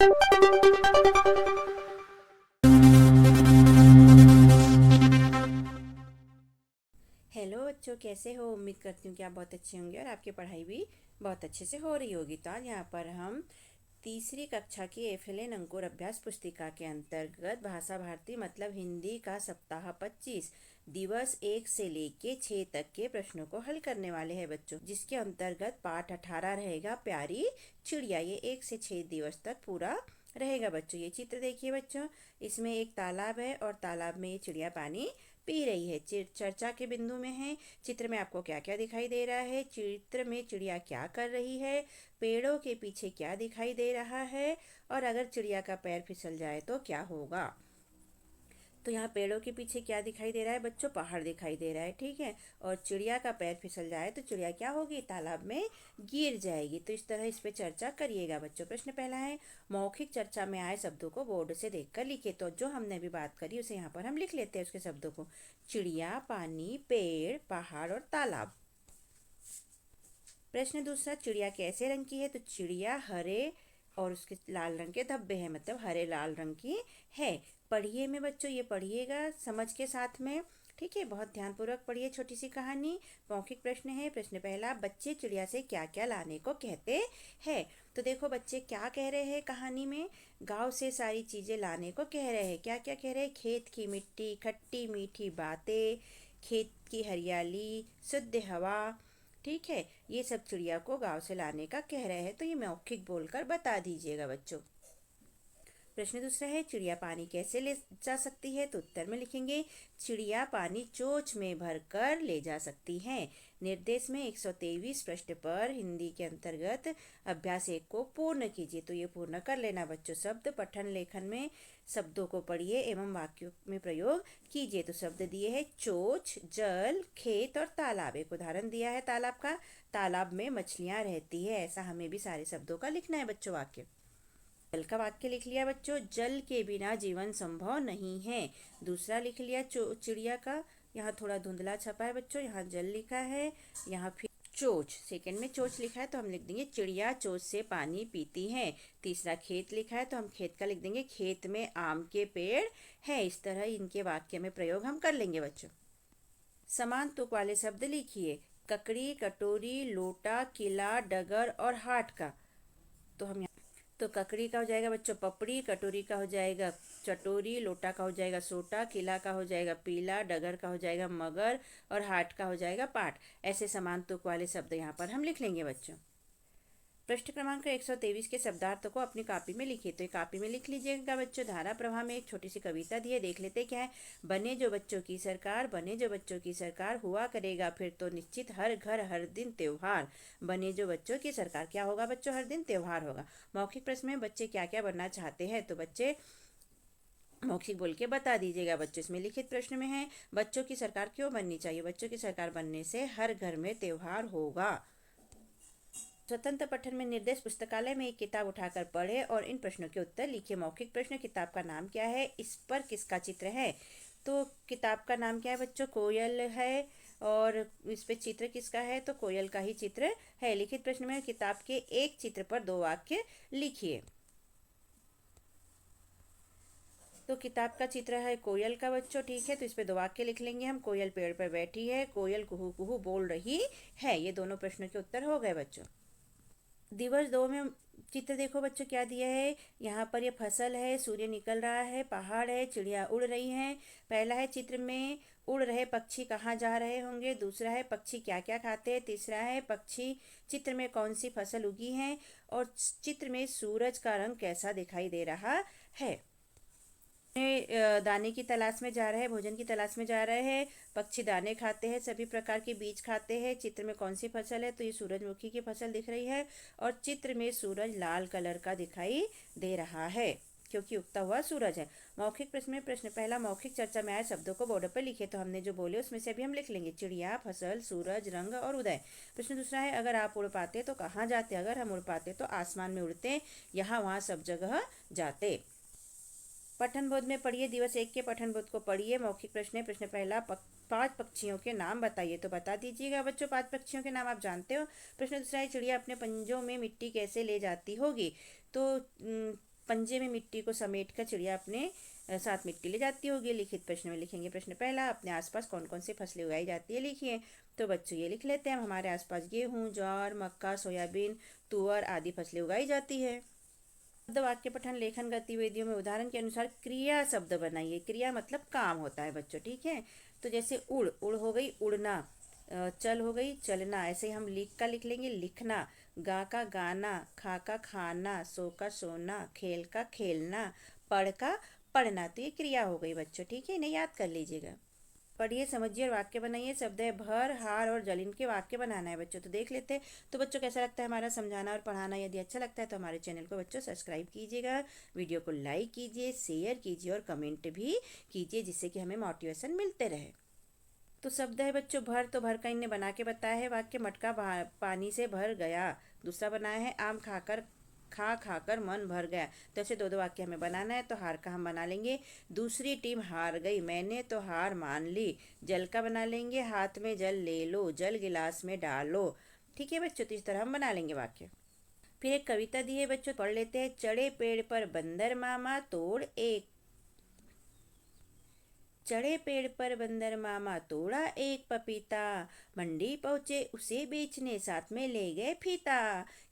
Hello बच्चों, कैसे हो? उम्मीद करती हूँ कि आप बहुत अच्छे होंगे और आपकी पढ़ाई भी बहुत अच्छे से हो रही होगी। तो आज यहाँ पर हम तीसरी कक्षा की एफएलएन अंकुर अभ्यास पुस्तिका के अंतर्गत भाषा भारती मतलब हिंदी का सप्ताह 25 दिवस 1 से लेके 6 तक के प्रश्नों को हल करने वाले हैं बच्चों, जिसके अंतर्गत पाठ 18 रहेगा प्यारी चिड़िया। ये 1 से 6 दिवस तक पूरा रहेगा बच्चों। ये चित्र देखिए बच्चों, इसमें एक तालाब है और तालाब में ये चिड़िया पानी पी रही है। चर्चा के बिंदु में है चित्र में आपको क्या क्या दिखाई दे रहा है, चित्र में चिड़िया क्या कर रही है, पेड़ों के पीछे क्या दिखाई दे रहा है, और अगर चिड़िया का पैर फिसल जाए तो क्या होगा। तो यहाँ पेड़ों के पीछे क्या दिखाई दे रहा है बच्चों? पहाड़ दिखाई दे रहा है, ठीक है। और चिड़िया का पैर फिसल जाए तो चिड़िया क्या होगी? तालाब में गिर जाएगी। तो इस तरह इस पे चर्चा करिएगा बच्चों। प्रश्न पहला है, मौखिक चर्चा में आए शब्दों को बोर्ड से देखकर लिखे। तो जो हमने अभी बात करी उसे यहाँ पर हम लिख लेते हैं, उसके शब्दों को। चिड़िया, पानी, पेड़, पहाड़ और तालाब। प्रश्न दूसरा, चिड़िया कैसे रंग की है? तो चिड़िया हरे और उसके लाल रंग के धब्बे हैं, मतलब हरे लाल रंग की है। पढ़िए में बच्चों, ये पढ़िएगा समझ के साथ में, ठीक है। बहुत ध्यानपूर्वक पढ़िए छोटी सी कहानी। मौखिक प्रश्न है। प्रश्न पहला, बच्चे चिड़िया से क्या क्या लाने को कहते हैं? तो देखो बच्चे क्या कह रहे हैं कहानी में, गांव से सारी चीजें लाने को कह रहे हैं। क्या क्या कह रहे हैं? खेत की मिट्टी, खट्टी मीठी बातें, खेत की हरियाली, शुद्ध हवा, ठीक है। ये सब चिड़िया को गांव से लाने का कह रहे हैं। तो ये मौखिक बोलकर बता दीजिएगा बच्चों। प्रश्न दूसरा है, चिड़िया पानी कैसे ले जा सकती है? तो उत्तर में लिखेंगे, चिड़िया पानी चोंच में भरकर ले जा सकती है। निर्देश में 123 पृष्ठ पर हिंदी के अंतर्गत अभ्यास 1 को पूर्ण कीजिए। तो ये पूर्ण कर लेना बच्चों। शब्द पठन लेखन में शब्दों को पढ़िए एवं वाक्यों में प्रयोग कीजिए। तो शब्द दिए हैं चोंच, जल, खेत और तालाब। एक उदाहरण दिया है तालाब का, तालाब में मछलियां रहती है। ऐसा हमें भी सारे शब्दों का लिखना है बच्चों वाक्य। जल का वाक्य लिख लिया बच्चों, जल के बिना जीवन संभव नहीं है। दूसरा लिख लिया चिड़िया का, यहाँ थोड़ा धुंधला छपा है बच्चों, यहाँ जल लिखा है, यहाँ फिर चोंच, सेकंड में चोंच लिखा है तो हम लिख देंगे चिड़िया चोंच से पानी पीती है। तीसरा खेत लिखा है तो हम खेत का लिख देंगे, खेत में आम के पेड़ है। इस तरह इनके वाक्य में प्रयोग हम कर लेंगे बच्चों। समान तुक वाले शब्द लिखिए, ककड़ी, कटोरी, लोटा, किला, डगर और हाट का। तो हम तो ककड़ी का हो जाएगा बच्चों पपड़ी, कटोरी का हो जाएगा चटोरी, लोटा का हो जाएगा सोटा, किला का हो जाएगा पीला, डगर का हो जाएगा मगर और हाट का हो जाएगा पाट। ऐसे समान तुक वाले शब्द यहाँ पर हम लिख लेंगे बच्चों। पृष्ठ क्रमांक 123 के शब्दार्थ को अपनी कॉपी में लिखिए। तो ये कॉपी में लिख लीजिएगा बच्चों। धारा प्रवाह में एक छोटी सी कविता दी है, देख लेते क्या है। बने जो बच्चों की सरकार, बने जो बच्चों की सरकार, हुआ करेगा फिर तो निश्चित हर घर हर दिन त्योहार। बने जो बच्चों की सरकार, क्या होगा बच्चों? हर दिन त्योहार होगा। मौखिक प्रश्न में बच्चे क्या क्या बनना चाहते हैं? तो बच्चे मौखिक बोल के बता दीजिएगा बच्चों। इसमें लिखित प्रश्न में है, बच्चों की सरकार क्यों बननी चाहिए? बच्चों की सरकार बनने से हर घर में त्योहार होगा। स्वतंत्र पठन में निर्देश, पुस्तकालय में एक किताब उठाकर पढ़े और इन प्रश्नों के उत्तर लिखिए। मौखिक प्रश्न, किताब का नाम क्या है? इस पर किसका चित्र है? तो किताब का नाम क्या है बच्चों? कोयल है। और इस पे चित्र किसका है? तो कोयल का ही चित्र है। लिखित प्रश्न में किताब के एक चित्र पर 2 वाक्य लिखिए। तो किताब का चित्र है कोयल का बच्चों, ठीक है। तो इस पे 2 वाक्य लिख लेंगे हम। कोयल पेड़ पर बैठी है, कोयल कुहू कुहू बोल रही है। ये दोनों प्रश्नों के उत्तर हो गए बच्चों। दिवस 2 में चित्र देखो बच्चों क्या दिया है। यहाँ पर ये फसल है, सूर्य निकल रहा है, पहाड़ है, चिड़िया उड़ रही हैं। पहला है चित्र में उड़ रहे पक्षी कहाँ जा रहे होंगे। दूसरा है पक्षी क्या क्या खाते हैं। तीसरा है पक्षी चित्र में कौन सी फसल उगी है। और चित्र में सूरज का रंग कैसा दिखाई दे रहा है। दाने की तलाश में जा रहे हैं, भोजन की तलाश में जा रहे हैं। पक्षी दाने खाते हैं, सभी प्रकार के बीज खाते हैं। चित्र में कौन सी फसल है? तो ये सूरजमुखी की फसल दिख रही है। और चित्र में सूरज लाल कलर का दिखाई दे रहा है क्योंकि उगता हुआ सूरज है। मौखिक प्रश्न में प्रश्न पहला, मौखिक चर्चा में आए शब्दों को बोर्ड पर लिखे। तो हमने जो बोले उसमें से अभी हम लिख लेंगे, चिड़िया, फसल, सूरज, रंग और उदय। प्रश्न दूसरा है, अगर आप उड़ पाते तो कहाँ जाते? अगर हम उड़ पाते तो आसमान में उड़ते, यहाँ वहाँ सब जगह जाते। पठन बोध में पढ़िए, दिवस 1 के पठन बोध को पढ़िए। मौखिक प्रश्न है। प्रश्न पहला, 5 पक्षियों के नाम बताइए। तो बता दीजिएगा बच्चों, 5 पक्षियों के नाम आप जानते हो। प्रश्न दूसरा है, चिड़िया अपने पंजों में मिट्टी कैसे ले जाती होगी। तो पंजे में मिट्टी को समेट कर चिड़िया अपने साथ मिट्टी ले जाती होगी। लिखित प्रश्न में लिखेंगे। प्रश्न पहला, अपने आसपास कौन कौन सी फसलें उगाई जाती है लिखिए। तो बच्चों ये लिख लेते हैं, हमारे आसपास गेहूँ, ज्वार, मक्का, सोयाबीन, तुअर आदि फसलें उगाई जाती है। शब्द वाक्य पठन लेखन गतिविधियों में उदाहरण के अनुसार क्रिया शब्द बनाइए। क्रिया मतलब काम होता है बच्चों, ठीक है। तो जैसे उड़, उड़ हो गई उड़ना, चल हो गई चलना। ऐसे ही हम लिख का लिख लेंगे लिखना, गा का गाना, खा का खाना, सो का सोना, खेल का खेलना, पढ़ का पढ़ना। तो ये क्रिया हो गई बच्चों, ठीक है। इन्हें याद कर लीजिएगा। पढ़िए, समझिए और वाक्य बनाइए। शब्द है भर, हार और जल, इनके वाक्य बनाना है बच्चों। तो देख लेते हैं। तो बच्चों कैसा लगता है हमारा समझाना और पढ़ाना? यदि अच्छा लगता है तो हमारे चैनल को बच्चों सब्सक्राइब कीजिएगा, वीडियो को लाइक कीजिए, शेयर कीजिए और कमेंट भी कीजिए, जिससे कि हमें मोटिवेशन मिलते रहे। तो शब्द है बच्चों भर, तो भर का इनने बना के बताया है वाक्य। मटका पानी से भर गया। दूसरा बनाया है आम खा खाकर मन भर गया। तो ऐसे दो दो वाक्य हमें बनाना है। तो हार का हम बना लेंगे, दूसरी टीम हार गई, मैंने तो हार मान ली। जल का बना लेंगे, हाथ में जल ले लो, जल गिलास में डालो। ठीक है बच्चों, तो इस तरह हम बना लेंगे वाक्य। फिर एक कविता दी है बच्चों, पढ़ लेते हैं। चढ़े पेड़ पर बंदर मामा तोड़ एक चढ़े पेड़ पर बंदर मामा तोड़ा एक पपीता, मंडी पहुंचे उसे बेचने साथ में ले गए फीता।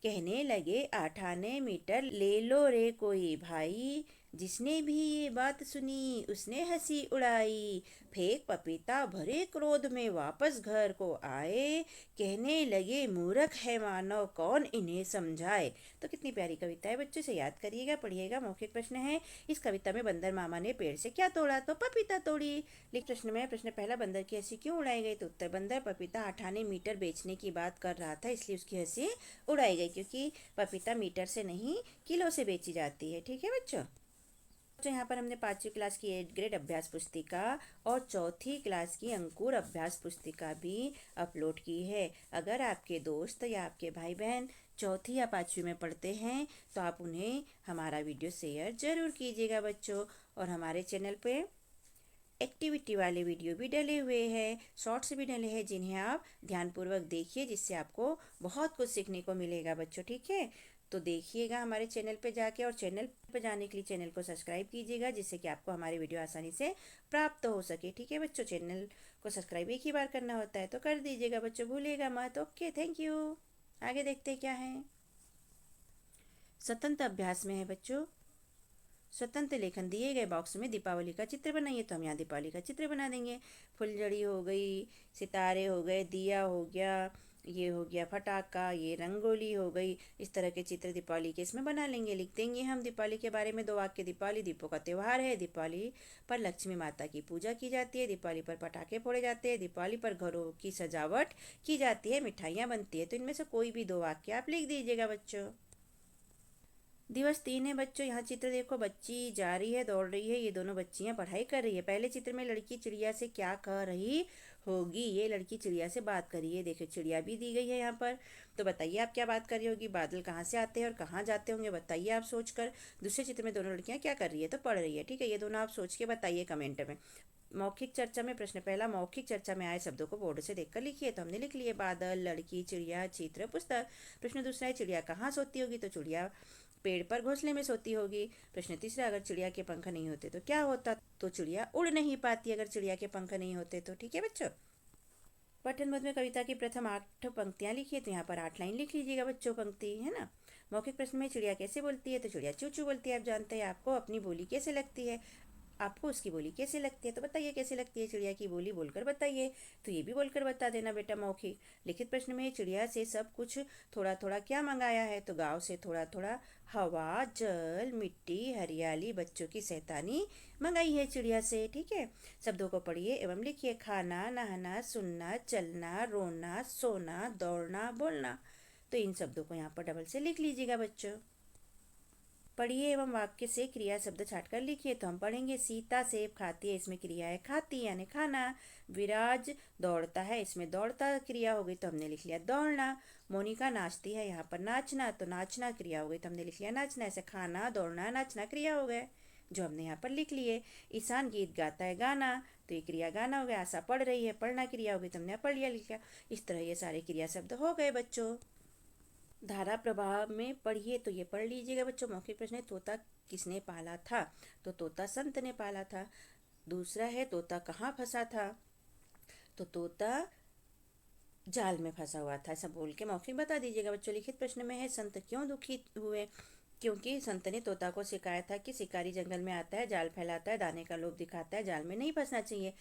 कहने लगे 8 आने मीटर ले लो रे कोई भाई, जिसने भी ये बात सुनी उसने हंसी उड़ाई। फेंक पपीता भरे क्रोध में वापस घर को आए, कहने लगे मूर्ख है मानव कौन इन्हें समझाए। तो कितनी प्यारी कविता है बच्चों, से याद करिएगा, पढ़िएगा। मौखिक प्रश्न है, इस कविता में बंदर मामा ने पेड़ से क्या तोड़ा? तो पपीता तोड़ी। लिख प्रश्न में। प्रश्न पहला, बंदर की हंसी क्यों उड़ाई गई? तो उत्तर, बंदर पपीता 8 आने मीटर बेचने की बात कर रहा था, इसलिए उसकी हंसी उड़ाई गई, क्योंकि पपीता मीटर से नहीं किलो से बेची जाती है। ठीक है बच्चों। तो यहाँ पर हमने 5वीं क्लास की 8th ग्रेड अभ्यास पुस्तिका और 4थी क्लास की अंकुर अभ्यास पुस्तिका भी अपलोड की है। अगर आपके दोस्त या आपके भाई बहन 4थी या 5वीं में पढ़ते हैं तो आप उन्हें हमारा वीडियो शेयर ज़रूर कीजिएगा बच्चों। और हमारे चैनल पे एक्टिविटी वाले वीडियो भी डले हुए हैं, शॉर्ट्स भी डले हैं, जिन्हें आप ध्यानपूर्वक देखिए, जिससे आपको बहुत कुछ सीखने को मिलेगा बच्चों। ठीक है, तो देखिएगा हमारे चैनल पे जाके, और चैनल पे जाने के लिए चैनल को सब्सक्राइब कीजिएगा, जिससे कि आपको हमारे वीडियो आसानी से प्राप्त हो सके। ठीक है बच्चों, चैनल को सब्सक्राइब एक ही बार करना होता है, तो कर दीजिएगा बच्चों, भूलिएगा मत। Okay, thank you. आगे देखते हैं क्या है। स्वतंत्र अभ्यास में है बच्चों, स्वतंत्र लेखन दिए गए बॉक्स में दीपावली का चित्र बनाइए। तो हम यहाँ दीपावली का चित्र बना देंगे। फुलझड़ी हो गई, सितारे हो गए, दिया हो गया, ये हो गया पटाखा, ये रंगोली हो गई। इस तरह के चित्र दीपावली के इसमें बना लेंगे। लिख देंगे हम दीपावली के बारे में 2 वाक्य। दीपावली दीपों का त्यौहार है। दीपावली पर लक्ष्मी माता की पूजा की जाती है। दीपावली पर पटाखे फोड़े जाते हैं। दीपावली पर घरों की सजावट की जाती है, मिठाइयाँ बनती है। तो इनमें से कोई भी 2 वाक्य आप लिख दीजिएगा बच्चों। दिवस 3 है बच्चों। यहाँ चित्र देखो, बच्ची जा रही है, दौड़ रही है। ये दोनों बच्चियां पढ़ाई कर रही है। पहले चित्र में लड़की चिड़िया से क्या कह रही होगी? ये लड़की चिड़िया से बात कर रही है। देखो चिड़िया भी दी गई है यहाँ पर। तो बताइए आप क्या बात कर रही होगी? बादल कहाँ से आते हैं और कहाँ जाते होंगे, बताइए आप सोचकर। दूसरे चित्र में दोनों लड़कियां क्या कर रही है? तो पढ़ रही है। ठीक है, ये दोनों आप सोच के बताइए कमेंट में। मौखिक चर्चा में प्रश्न पहला, मौखिक चर्चा में आए शब्दों को बोर्ड से देखकर लिखिए। तो हमने लिख लिए, बादल, लड़की, चिड़िया, चित्र, पुस्तक। प्रश्न दूसरा है, चिड़िया कहाँ सोती होगी? तो चिड़िया पेड़ पर घोंसले में सोती होगी। प्रश्न तीसरा, अगर चिड़िया के पंख नहीं होते तो क्या होता? तो चिड़िया उड़ नहीं पाती अगर चिड़िया के पंख नहीं होते तो। ठीक है बच्चों। पठन मध्य में कविता की प्रथम 8 पंक्तियां लिखिए। तो यहाँ पर 8 लाइन लिख लीजिएगा बच्चों, पंक्ति है ना। मौखिक प्रश्न में चिड़िया कैसे बोलती है? तो चिड़िया चू चू बोलती है। आप जानते हैं। आपको अपनी बोली कैसे लगती है? आपको उसकी बोली कैसे लगती है? तो बताइए कैसे लगती है चिड़िया की बोली, बोलकर बताइए। तो ये भी बोलकर बता देना बेटा, मौखिक। लिखित प्रश्न में चिड़िया से सब कुछ थोड़ा थोड़ा क्या मंगाया है? तो गांव से थोड़ा थोड़ा हवा, जल, मिट्टी, हरियाली, बच्चों की शैतानी मंगाई है चिड़िया से। ठीक है, शब्दों को पढ़िए एवं लिखिए। खाना, नहाना, सुनना, चलना, रोना, सोना, दौड़ना, बोलना। तो इन शब्दों को यहाँ पर डबल से लिख लीजिएगा बच्चों। पढ़िए एवं वाक्य से क्रिया शब्द छाट कर लिखिए। तो हम पढ़ेंगे, सीता सेब खाती है, इसमें क्रिया है खाती यानी खाना। विराज दौड़ता है, इसमें दौड़ता क्रिया हो गई, तो हमने लिख लिया दौड़ना। मोनिका नाचती है, यहाँ पर नाचना, तो नाचना क्रिया हो गई, तो हमने लिख लिया नाचना। ऐसे खाना, दौड़ना, नाचना क्रिया हो गए, जो हमने यहाँ पर लिख लिए। ईशान गीत गाता है, गाना, तो ये क्रिया गाना हो गया। आशा पढ़ रही है, पढ़ना क्रिया हो गई, तो हमने पढ़ लिया, लिखा। इस तरह ये सारे क्रिया शब्द हो गए बच्चों। धारा प्रवाह में पढ़िए, तो ये पढ़ लीजिएगा बच्चों। मौखिक प्रश्न है, तोता किसने पाला था? तो तोता संत ने पाला था। दूसरा है, तोता कहाँ फंसा था? तो तोता जाल में फंसा हुआ था। ऐसा बोल के मौखिक बता दीजिएगा बच्चों। लिखित प्रश्न में है, संत क्यों दुखी हुए? क्योंकि संत ने तोता को सिखाया था कि शिकारी जंगल में आता है, जाल फैलाता है, दाने का लोभ दिखाता है, जाल में नहीं फंसना चाहिए।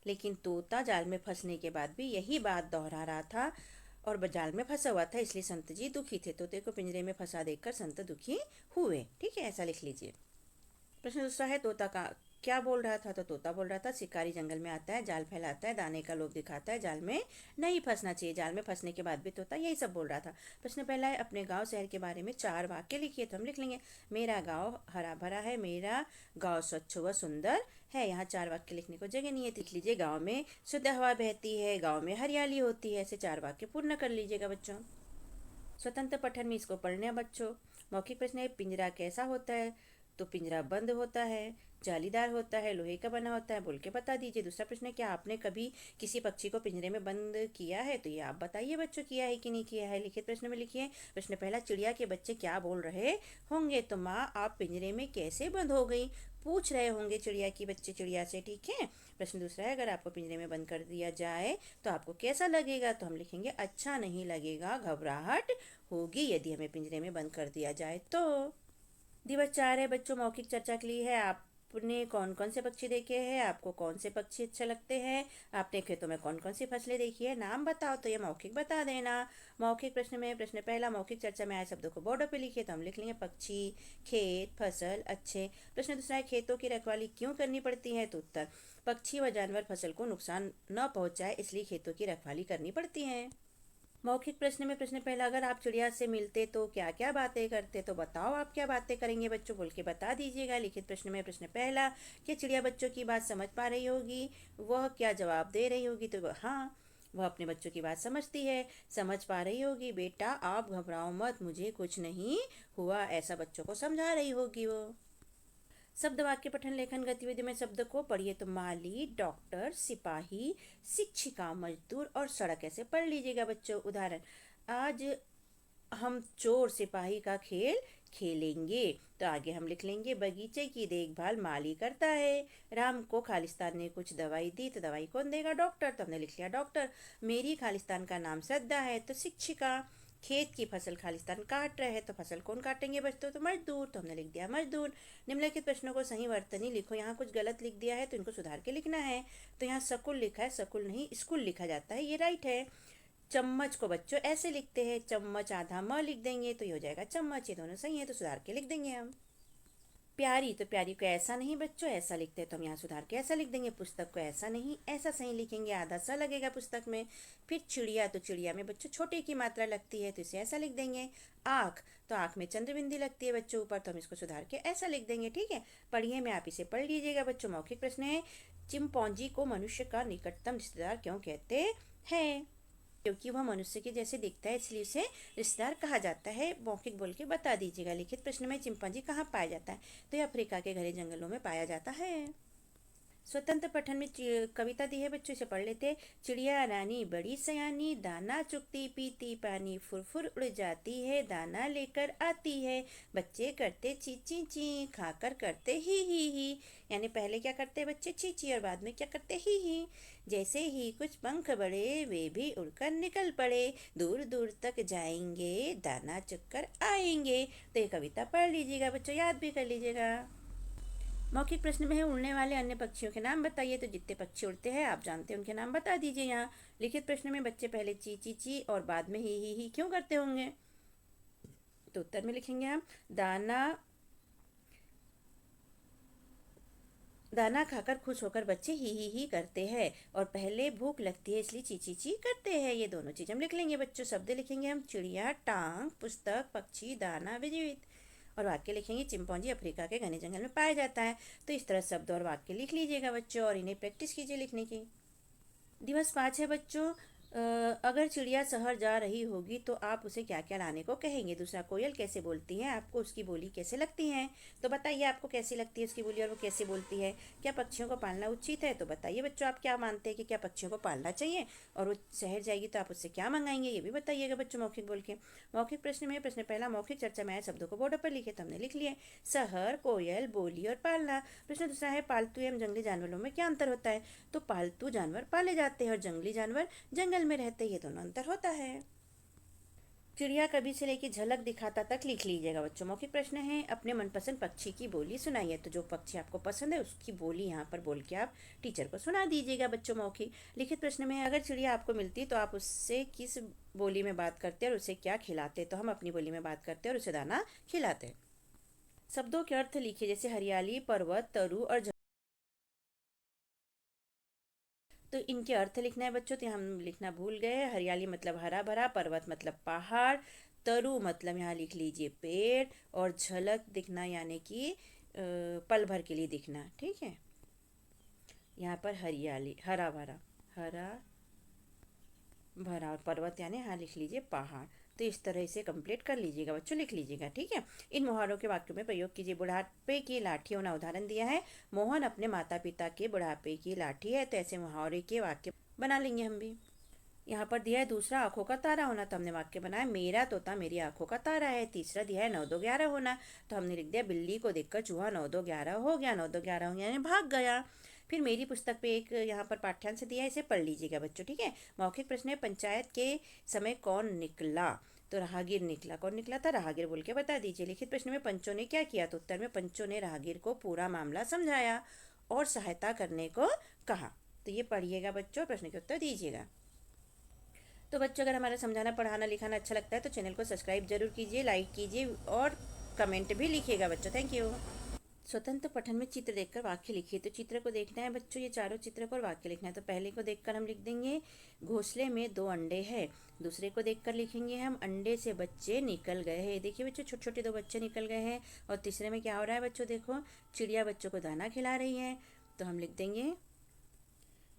लेकिन तोता जाल में फंसने के बाद भी यही बात दोहरा रहा था और जाल में फंसा हुआ था, इसलिए संत जी दुखी थे। तोते को पिंजरे में फंसा देखकर संत दुखी हुए। ठीक है, ऐसा लिख लीजिए। प्रश्न दूसरा है, तोता का क्या बोल रहा था? तो तोता बोल रहा था, शिकारी जंगल में आता है, जाल फैलाता है, दाने का लोभ दिखाता है, जाल में नहीं फंसना चाहिए। जाल में फंसने के बाद भी तोता यही सब बोल रहा था। प्रश्न पहला है, अपने गांव शहर के बारे में 4 वाक्य लिखिए। तो हम लिख लेंगे, मेरा गांव हरा भरा है, मेरा गांव स्वच्छ व सुंदर है। यहाँ 4 वाक्य लिखने को जगह नहीं है, लिख लीजिए, गाँव में शुद्ध हवा बहती है, गाँव में हरियाली होती है। ऐसे 4 वाक्य पूर्ण कर लीजिएगा बच्चों। स्वतंत्र पठन में इसको पढ़ने बच्चों। मौखिक प्रश्न है, पिंजरा कैसा होता है? तो पिंजरा बंद होता है, जालीदार होता है, लोहे का बना होता है, बोल के बता दीजिए। दूसरा प्रश्न है, क्या आपने कभी किसी पक्षी को पिंजरे में बंद किया है? तो ये आप बताइए बच्चों, किया है कि नहीं किया है। लिखित प्रश्न में लिखिए। प्रश्न पहला, चिड़िया के बच्चे क्या बोल रहे होंगे? तो माँ, आप पिंजरे में कैसे बंद हो गई? पूछ रहे होंगे चिड़िया की बच्चे चिड़िया से। ठीक है। प्रश्न दूसरा है, अगर आपको पिंजरे में बंद कर दिया जाए तो आपको कैसा लगेगा? तो हम लिखेंगे, अच्छा नहीं लगेगा, घबराहट होगी यदि हमें पिंजरे में बंद कर दिया जाए तो। दिवस 4 है बच्चों, मौखिक चर्चा के लिए है। आपने कौन कौन से पक्षी देखे हैं? आपको कौन से पक्षी अच्छे लगते हैं? आपने खेतों में कौन कौन सी फसलें देखी है? नाम बताओ। तो ये मौखिक बता देना। मौखिक प्रश्न में प्रश्न पहला, मौखिक चर्चा में आए शब्दों को बोर्डों पे लिखिए। तो हम लिख लेंगे, पक्षी, खेत, फसल, अच्छे। प्रश्न दूसरा है, खेतों की रखवाली क्यों करनी पड़ती है? तो उत्तर, पक्षी व जानवर फसल को नुकसान न पहुंचाए, इसलिए खेतों की रखवाली करनी पड़ती है। मौखिक प्रश्न में प्रश्न पहला, अगर आप चिड़िया से मिलते तो क्या क्या बातें करते? तो बताओ आप क्या बातें करेंगे बच्चों, बोल के बता दीजिएगा। लिखित प्रश्न में प्रश्न पहला, क्या चिड़िया बच्चों की बात समझ पा रही होगी? वह क्या जवाब दे रही होगी? तो हाँ, वह अपने बच्चों की बात समझती है, समझ पा रही होगी। बेटा आप घबराओ मत, मुझे कुछ नहीं हुआ, ऐसा बच्चों को समझा रही होगी वो। शब्द वाक्य पठन लेखन गतिविधि में शब्द को पढ़िए। तो माली, डॉक्टर, सिपाही, शिक्षिका, मजदूर और सड़क, ऐसे पढ़ लीजिएगा बच्चों। उदाहरण, आज हम चोर सिपाही का खेल खेलेंगे। तो आगे हम लिख लेंगे, बगीचे की देखभाल माली करता है। राम को खालिस्तान ने कुछ दवाई दी, तो दवाई कौन देगा? डॉक्टर। तो हमने लिख लिया डॉक्टर। मेरी खालिस्तान का नाम श्रद्धा है, तो शिक्षिका। खेत की फसल खालिस्तान काट रहे हैं, तो फसल कौन काटेंगे बच्चों? तो मजदूर। तो हमने लिख दिया मजदूर। निम्नलिखित प्रश्नों को सही वर्तनी लिखो। यहाँ कुछ गलत लिख दिया है तो इनको सुधार के लिखना है। तो यहाँ सकुल लिखा है, सकुल नहीं स्कूल लिखा जाता है, ये राइट है। चम्मच को बच्चों ऐसे लिखते हैं, चम्मच आधा म लिख देंगे तो ये हो जाएगा चम्मच। ये दोनों सही है, तो सुधार के लिख देंगे हम। प्यारी, तो प्यारी को ऐसा नहीं बच्चों, ऐसा लिखते हैं, तो हम यहाँ सुधार के ऐसा लिख देंगे। पुस्तक को ऐसा नहीं, ऐसा सही लिखेंगे, आधा सा लगेगा पुस्तक में। फिर चिड़िया, तो चिड़िया में बच्चों छोटे की मात्रा लगती है, तो इसे ऐसा लिख देंगे। आँख, तो आँख में चंद्रबिंदी लगती है बच्चों ऊपर, तो हम इसको सुधार के ऐसा लिख देंगे। ठीक है, पढ़िए, मैं आप इसे पढ़ लीजिएगा बच्चों। मौखिक प्रश्न है, चिंपैंजी को मनुष्य का निकटतम रिश्तेदार क्यों कहते हैं? क्योंकि वह मनुष्य के जैसे दिखता है, इसलिए उसे रिश्तेदार कहा जाता है। मौखिक बोल के बता दीजिएगा। लिखित प्रश्न में चिंपैंजी कहाँ पाया जाता है? तो ये अफ्रीका के घने जंगलों में पाया जाता है। स्वतंत्र पठन में कविता दी है बच्चों, इसे पढ़ लेते। चिड़िया रानी बड़ी सयानी, दाना चुगती पीती पानी, फुरफुर उड़ जाती है, दाना लेकर आती है। बच्चे करते ची ची ची, खाकर करते ही। यानी पहले क्या करते बच्चे? ची ची, और बाद में क्या करते? ही। जैसे ही कुछ पंख बड़े, वे भी उड़कर निकल पड़े, दूर दूर तक जाएंगे, दाना चुग कर आएंगे। तो ये कविता पढ़ लीजिएगा बच्चों, याद भी कर लीजिएगा। मौखिक प्रश्न में है, उड़ने वाले अन्य पक्षियों के नाम बताइए। तो जितने पक्षी उड़ते हैं आप जानते हैं, उनके नाम बता दीजिए यहाँ। लिखित प्रश्न में बच्चे पहले ची ची ची और बाद में ही क्यों करते होंगे? तो उत्तर में लिखेंगे हम, दाना खाकर खुश होकर बच्चे ही करते हैं, और पहले भूख लगती है इसलिए ची ची ची करते हैं। ये दोनों चीज हम लिख लेंगे बच्चों। शब्द लिखेंगे हम, चिड़िया, टांग, पुस्तक, पक्षी, दाना, विजित। और वाक्य लिखेंगे, चिंपैंजी अफ्रीका के घने जंगल में पाया जाता है। तो इस तरह शब्द और वाक्य लिख लीजिएगा बच्चों, और इन्हें प्रैक्टिस कीजिए लिखने की। दिवस 5 है बच्चों, अगर चिड़िया शहर जा रही होगी तो आप उसे क्या क्या लाने को कहेंगे। दूसरा, कोयल कैसे बोलती है, आपको उसकी बोली कैसे लगती है। तो बताइए आपको कैसी लगती है उसकी बोली और वो कैसे बोलती है। क्या पक्षियों को पालना उचित है। तो बताइए बच्चों आप क्या मानते हैं कि क्या पक्षियों को पालना चाहिए। और वो शहर जाएगी तो आप उससे क्या मंगाएंगे, ये भी बताइएगा बच्चों मौखिक बोल के। मौखिक प्रश्न में प्रश्न पहला, मौखिक चर्चा में आए शब्दों को बोर्ड पर लिखे। तो हमने लिख लिए शहर, कोयल, बोली और पालना। प्रश्न दूसरा है, पालतू एवं जंगली जानवरों में क्या अंतर होता है। तो पालतू जानवर पाले जाते हैं और जंगली जानवर जंगल में रहते, ये दोनों अंतर होता है। चिड़िया कभी से लेके झलक दिखाता तक लिख लीजिएगा बच्चों। मौखिक प्रश्न है, अपने मनपसंद पक्षी की बोली सुनाइए। तो जो पक्षी आपको पसंद है उसकी बोली यहाँ पर बोल के आप टीचर को सुना दीजिएगा बच्चों। मौखिक लिखित प्रश्न में, अगर चिड़िया आपको मिलती तो आप उससे किस बोली में बात करते और उसे क्या खिलाते। तो हम अपनी बोली में बात करते और उसे दाना खिलाते। शब्दों के अर्थ लिखिए, जैसे हरियाली, पर्वत, तरु और तो इनके अर्थ लिखना है बच्चों। तो हम लिखना भूल गए। हरियाली मतलब हरा भरा, पर्वत मतलब पहाड़, तरु मतलब यहाँ लिख लीजिए पेड़, और झलक दिखना यानी कि पल भर के लिए दिखना। ठीक है, यहाँ पर हरियाली हरा भरा, हरा भरा, और पर्वत यानी यहाँ लिख लीजिए पहाड़। तो इस तरह से कंप्लीट कर लीजिएगा बच्चों, लिख लीजिएगा। ठीक है, इन मुहावरों के वाक्यों में प्रयोग कीजिए। बुढ़ापे की लाठी होना उदाहरण दिया है। मोहन अपने माता पिता के बुढ़ापे की लाठी है। तो ऐसे मुहावरे के वाक्य बना लेंगे हम भी। यहाँ पर दिया है दूसरा, आंखों का तारा होना। तो हमने वाक्य बनाया, मेरा तोता मेरी आंखों का तारा है। तीसरा दिया है 9 2 11 होना। तो हमने लिख दिया, बिल्ली को देखकर चूहा 9 2 11 हो गया। 9 2 11 हो गया यानी भाग गया। फिर मेरी पुस्तक पे एक यहाँ पर पाठ्यांश दिया है, इसे पढ़ लीजिएगा बच्चों। ठीक है, मौखिक प्रश्न है, पंचायत के समय कौन निकला। तो राहगीर निकला। कौन निकला था, राहगीर बोल के बता दीजिए। लिखित प्रश्न में, पंचों ने क्या किया। तो उत्तर में, पंचों ने राहगीर को पूरा मामला समझाया और सहायता करने को कहा। तो ये पढ़िएगा बच्चों, प्रश्न के उत्तर दीजिएगा। तो बच्चों अगर हमारा समझाना पढ़ाना लिखाना अच्छा लगता है तो चैनल को सब्सक्राइब जरूर कीजिए, लाइक कीजिए और कमेंट भी लिखिएगा बच्चों। Thank you. स्वतंत्र पठन में चित्र देखकर वाक्य लिखिए। तो चित्र को देखना है बच्चों, ये चारों चित्र को, और वाक्य लिखना है। तो पहले को देखकर हम लिख देंगे, घोंसले में 2 अंडे हैं। दूसरे को देखकर लिखेंगे हम, अंडे से बच्चे निकल गए हैं। देखिए बच्चों, छोटे छोटे 2 बच्चे निकल गए हैं। और तीसरे में क्या हो रहा है बच्चों, देखो चिड़िया बच्चों को दाना खिला रही है। तो हम लिख देंगे,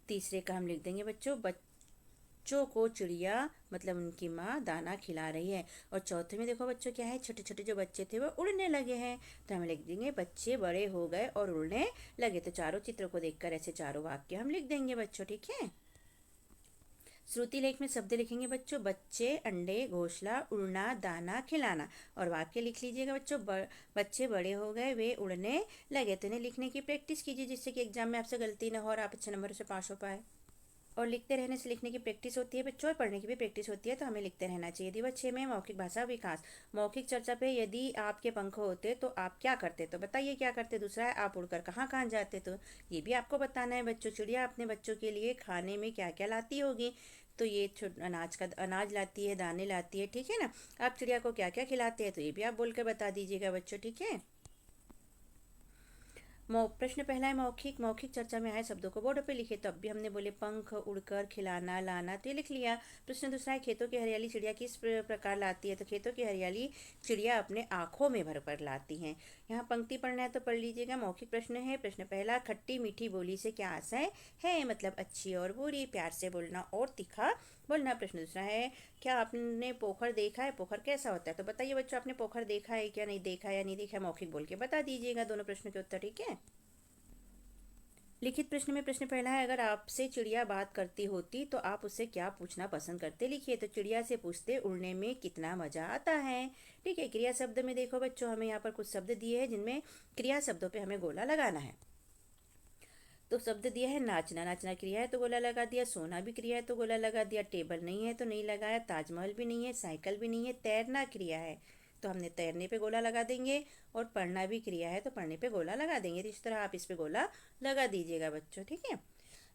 तीसरे का हम लिख देंगे बच्चों, बच्चों को चिड़िया मतलब उनकी माँ दाना खिला रही है। और चौथे में देखो बच्चों क्या है, छोटे छोटे जो बच्चे थे वो उड़ने लगे हैं। तो हम लिख देंगे, बच्चे बड़े हो गए और उड़ने लगे। तो चारों चित्रों को देखकर ऐसे चारों वाक्य हम लिख देंगे बच्चों। ठीक है, श्रुति लेख में शब्द लिखेंगे बच्चों, बच्चे, अंडे, घोंसला, उड़ना, दाना खिलाना। और वाक्य लिख लीजिएगा बच्चों, बच्चे बड़े हो गए, वे उड़ने लगे। तो इन्हें लिखने की प्रैक्टिस कीजिए, जिससे कि एग्जाम में आपसे गलती ना हो और आप अच्छे नंबर से पास हो पाए। और लिखते रहने से लिखने की प्रैक्टिस होती है बच्चों, और पढ़ने की भी प्रैक्टिस होती है। तो हमें लिखते रहना चाहिए। दिवस 6 में मौखिक भाषा विकास। मौखिक चर्चा पे, यदि आपके पंख होते तो आप क्या करते। तो बताइए क्या करते। दूसरा है, आप उड़कर कहाँ कहाँ जाते। तो ये भी आपको बताना है बच्चों। चिड़िया अपने बच्चों के लिए खाने में क्या क्या लाती होगी। तो ये अनाज लाती है, दाने लाती है। ठीक है ना, आप चिड़िया को क्या क्या खिलाते हैं, तो ये भी आप बोल कर बता दीजिएगा बच्चों। ठीक है, प्रश्न पहला है, मौखिक मौखिक चर्चा में आए शब्दों को बोर्ड पे लिखे। तो अब भी हमने बोले पंख, उड़कर, खिलाना, लाना, तो ये लिख लिया। प्रश्न दूसरा है, खेतों की हरियाली चिड़िया किस प्रकार लाती है। तो खेतों की हरियाली चिड़िया अपने आंखों में भर कर लाती हैं। यहाँ पंक्ति पढ़ना है तो पढ़ लीजिएगा। मौखिक प्रश्न है, प्रश्न पहला, खट्टी मीठी बोली से क्या आशय है। मतलब अच्छी और बुरी, प्यार से बोलना और तीखा बोलना। प्रश्न दूसरा है, क्या आपने पोखर देखा है, पोखर कैसा होता है। तो बताइए बच्चों, आपने पोखर देखा है क्या, नहीं देखा या नहीं देखा है, मौखिक बोल के बता दीजिएगा दोनों प्रश्नों के उत्तर। ठीक है, लिखित प्रश्न में प्रश्न पहला है, अगर आपसे चिड़िया बात करती होती तो आप उससे क्या पूछना पसंद करते। लिखिए। तो चिड़िया से पूछते, उड़ने में कितना मजा आता है। ठीक है, क्रिया शब्द में देखो बच्चों, हमें यहाँ पर कुछ शब्द दिए हैं जिनमें क्रिया शब्दों पे हमें गोला लगाना है। तो शब्द दिया है, नाचना, नाचना क्रिया है तो गोला लगा दिया। सोना भी क्रिया है तो गोला लगा दिया। टेबल नहीं है तो नहीं लगाया। ताजमहल भी नहीं है, साइकिल भी नहीं है। तैरना क्रिया है तो हमने तैरने पे गोला लगा देंगे। और पढ़ना भी क्रिया है तो पढ़ने पे गोला लगा देंगे। तो इस तरह आप इस पे गोला लगा दीजिएगा बच्चों। ठीक है,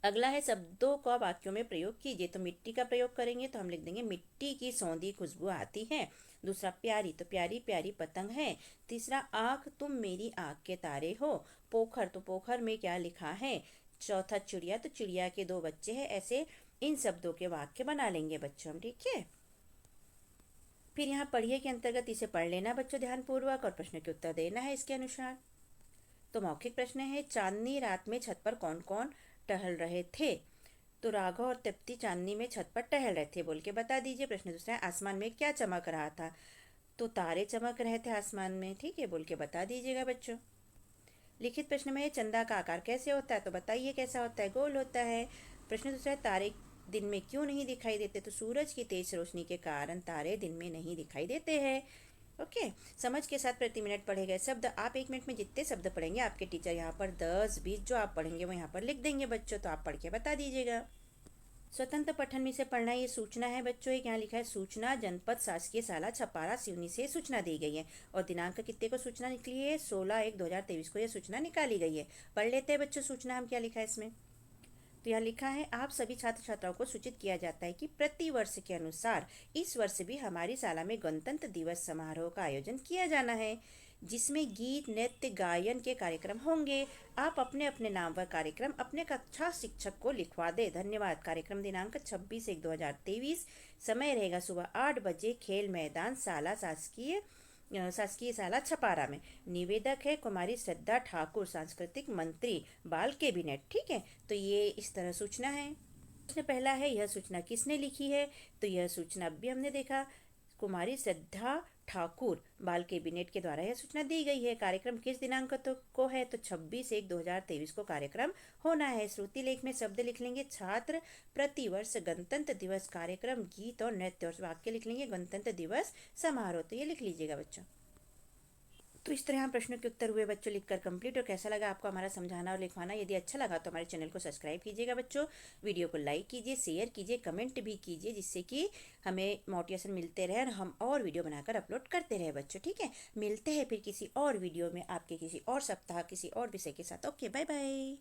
अगला है, शब्दों का वाक्यों में प्रयोग कीजिए। तो मिट्टी का प्रयोग करेंगे तो हम लिख देंगे, मिट्टी की सौंधी खुशबू आती है। दूसरा, प्यारी, तो प्यारी प्यारी पतंग है। तीसरा, आँख, तुम मेरी आँख के तारे हो। पोखर, तो पोखर में क्या लिखा है। चौथा, चिड़िया, तो चिड़िया के 2 बच्चे हैं। ऐसे इन शब्दों के वाक्य बना लेंगे बच्चों हम। ठीक है, फिर यहाँ पढ़िए के अंतर्गत इसे पढ़ लेना बच्चों ध्यानपूर्वक और प्रश्न के उत्तर देना है इसके अनुसार। तो मौखिक प्रश्न है, चांदनी रात में छत पर कौन कौन टहल रहे थे। तो राघव और तृप्ति चांदनी में छत पर टहल रहे थे। बोल के बता दीजिए। प्रश्न दूसरा है, आसमान में क्या चमक रहा था? तो तारे चमक रहे थे आसमान में। ठीक है, बोल के बता दीजिएगा बच्चों। लिखित प्रश्न में, चंदा का आकार कैसे होता है? तो बताइए कैसा होता है? गोल होता है। प्रश्न दूसरा है, तारे दिन में क्यों नहीं दिखाई देते? तो सूरज की तेज रोशनी के कारण तारे दिन में नहीं दिखाई देते हैं। ओके। समझ के साथ प्रति मिनट पढ़े गए शब्द। आप 1 मिनट में जितने शब्द पढ़ेंगे आपके टीचर यहाँ पर 10-20 जो आप पढ़ेंगे वो यहाँ पर लिख देंगे बच्चों। तो आप पढ़ के बता दीजिएगा। स्वतंत्र पठन में से पढ़ना, ये सूचना है बच्चों। एक यहाँ लिखा है, सूचना जनपद शासकीय शाला छपारा सिवनी से सूचना दी गई है। और दिनांक कितने को सूचना निकली है? 16/1/2023 को यह सूचना निकाली गई है। पढ़ लेते हैं बच्चों सूचना, हम क्या लिखा है इसमें। तो यहाँ लिखा है, आप सभी छात्र छात्राओं को सूचित किया जाता है कि प्रति वर्ष के अनुसार इस वर्ष भी हमारी शाला में गणतंत्र दिवस समारोह का आयोजन किया जाना है, जिसमें गीत नृत्य गायन के कार्यक्रम होंगे। आप अपने अपने नाम व कार्यक्रम अपने कक्षा शिक्षक को लिखवा दे। धन्यवाद। कार्यक्रम दिनांक 26/1/2023। समय रहेगा सुबह 8 बजे, खेल मैदान शाला शासकीय शाला छपारा में। निवेदक है कुमारी श्रद्धा ठाकुर, सांस्कृतिक मंत्री बाल कैबिनेट। ठीक है, तो ये इस तरह सूचना है। प्रश्न पहला है, यह सूचना किसने लिखी है? तो यह सूचना अभी हमने देखा, कुमारी श्रद्धा ठाकुर बाल कैबिनेट के द्वारा यह सूचना दी गई है। कार्यक्रम किस दिनांक को है? तो 26/1/2023 को कार्यक्रम होना है। श्रुति लेख में शब्द लिख लेंगे, छात्र प्रति वर्ष गणतंत्र दिवस कार्यक्रम गीत और नृत्य, और वाक्य लिख लेंगे गणतंत्र दिवस समारोह। तो ये लिख लीजिएगा बच्चों। तो इस तरह हम प्रश्नों के उत्तर हुए बच्चों लिखकर कंप्लीट। और कैसा लगा आपको हमारा समझाना और लिखवाना? यदि अच्छा लगा तो हमारे चैनल को सब्सक्राइब कीजिएगा बच्चों। वीडियो को लाइक कीजिए, शेयर कीजिए, कमेंट भी कीजिए, जिससे कि हमें मोटिवेशन मिलते रहे और हम और वीडियो बनाकर अपलोड करते रहे बच्चों। ठीक है, मिलते हैं फिर किसी और वीडियो में आपके किसी और सप्ताह किसी और विषय के साथ। Okay, bye bye.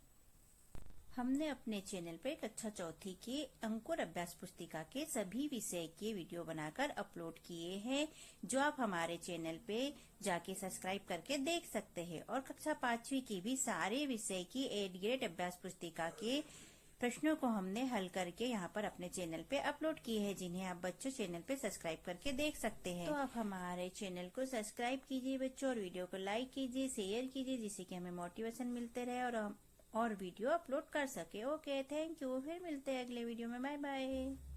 हमने अपने चैनल पर कक्षा चौथी के अंकुर अभ्यास पुस्तिका के सभी विषय के वीडियो बनाकर अपलोड किए हैं, जो आप हमारे चैनल पे जाके सब्सक्राइब करके देख सकते हैं। और कक्षा 5वीं की भी सारे विषय की 8th ग्रेड अभ्यास पुस्तिका के प्रश्नों को हमने हल करके यहाँ पर अपने चैनल पे अपलोड किए हैं, जिन्हें आप बच्चों चैनल पे सब्सक्राइब करके देख सकते हैं। तो आप हमारे चैनल को सब्सक्राइब कीजिए बच्चों, और वीडियो को लाइक कीजिए, शेयर कीजिए, जिससे कि हमें मोटिवेशन मिलते रहे और हम और वीडियो अपलोड कर सके। Okay, thank you. फिर मिलते हैं अगले वीडियो में। बाय बाय।